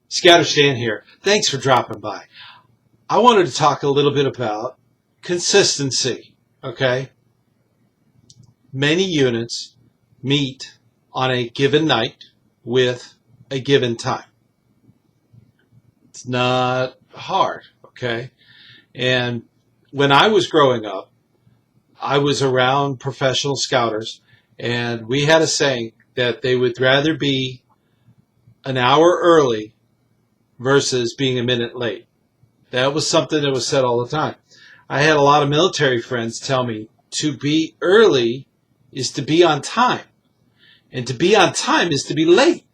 ScouterStan here. Thanks for dropping by. I wanted to talk a little bit about consistency, okay? Many units meet on a given night with a given time. It's not hard, okay? And when I was growing up, I was around professional scouters, and we had a saying that they would rather be an hour early versus being a minute late. That was something that was said all the time. I had a lot of military friends tell me to be early is to be on time. And to be on time is to be late.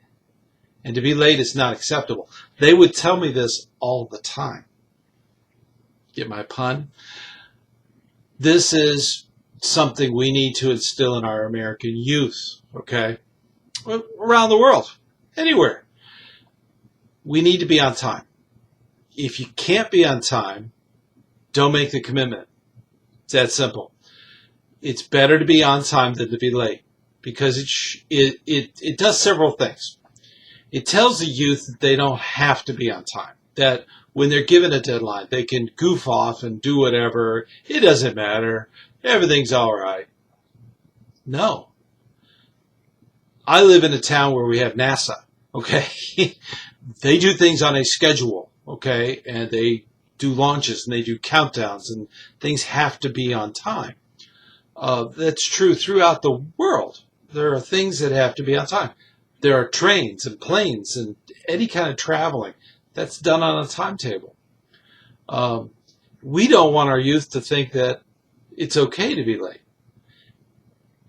And to be late is not acceptable. They would tell me this all the time. Get my pun? This is something we need to instill in our American youth, okay? Around the world, anywhere. We need to be on time. If you can't be on time, don't make the commitment. It's that simple. It's better to be on time than to be late, because it does several things. It tells the youth that they don't have to be on time, that when they're given a deadline, they can goof off and do whatever. It doesn't matter. Everything's all right. No. I live in a town where we have NASA, okay? They do things on a schedule, okay? And they do launches and they do countdowns, and things have to be on time. That's true throughout the world. There are things that have to be on time. There are trains and planes and any kind of traveling that's done on a timetable. We don't want our youth to think that it's okay to be late,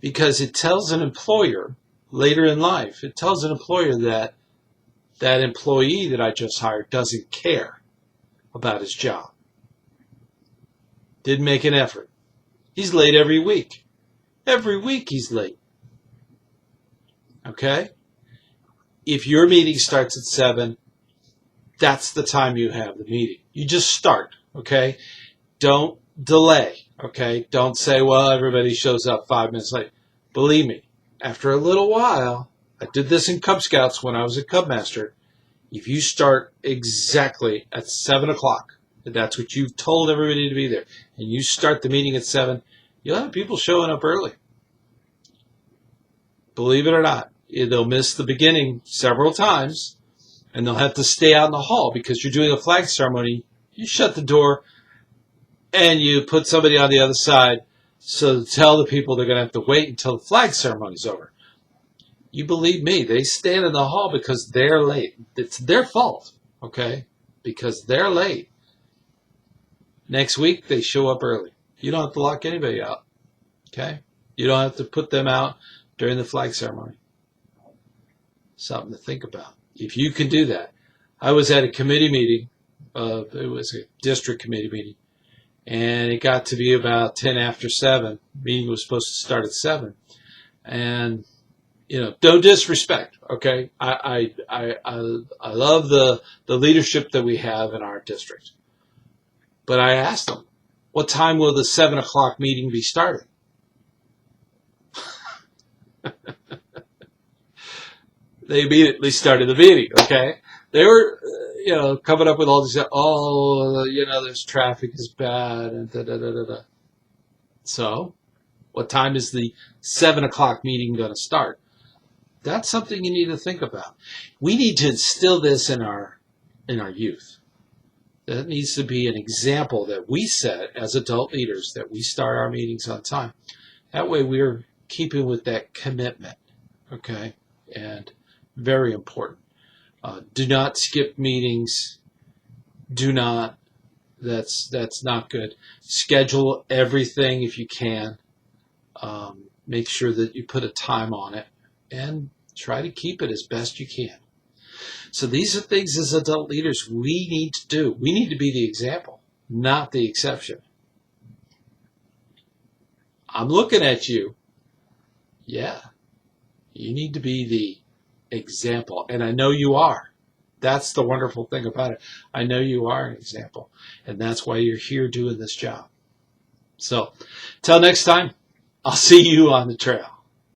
because it tells an employer later in life, it tells an employer that that employee that I just hired doesn't care about his job. Didn't make an effort. He's late every week. Every week he's late. Okay? If your meeting starts at 7, that's the time you have the meeting. You just start, okay? Don't delay, okay? Don't say, well, everybody shows up 5 minutes late. Believe me, after a little while, I did this in Cub Scouts when I was a Cub Master. If you start exactly at 7 o'clock, that's what you've told everybody to be there, and you start the meeting at 7, you'll have people showing up early. Believe it or not, they'll miss the beginning several times, and they'll have to stay out in the hall because you're doing a flag ceremony. You shut the door, and you put somebody on the other side, so to tell the people they're going to have to wait until the flag ceremony's over. You believe me, they stand in the hall because they're late. It's their fault, okay? Because they're late. Next week, they show up early. You don't have to lock anybody out, okay? You don't have to put them out during the flag ceremony. Something to think about. If you can do that. I was at a committee meeting. It was a district committee meeting. And it got to be about 10 after 7. The meeting was supposed to start at 7. And, you know, don't disrespect, okay? I love the leadership that we have in our district. But I asked them, what time will the 7 o'clock meeting be starting? They immediately started the meeting, okay? They were, you know, coming up with all these, oh, you know, this traffic is bad, and da-da-da-da-da. So, what time is the 7 o'clock meeting going to start? That's something you need to think about. We need to instill this in our youth. That needs to be an example that we set as adult leaders, that we start our meetings on time. That way we're keeping with that commitment, okay? And very important. Do not skip meetings. Do not. That's not good. Schedule everything if you can. Make sure that you put a time on it, and try to keep it as best you can. So these are things as adult leaders we need to do. We need to be the example, not the exception. I'm looking at you. Yeah, you need to be the example, and I know you are. That's the wonderful thing about it. I know you are an example, and that's why you're here doing this job. So, till next time, I'll see you on the trail.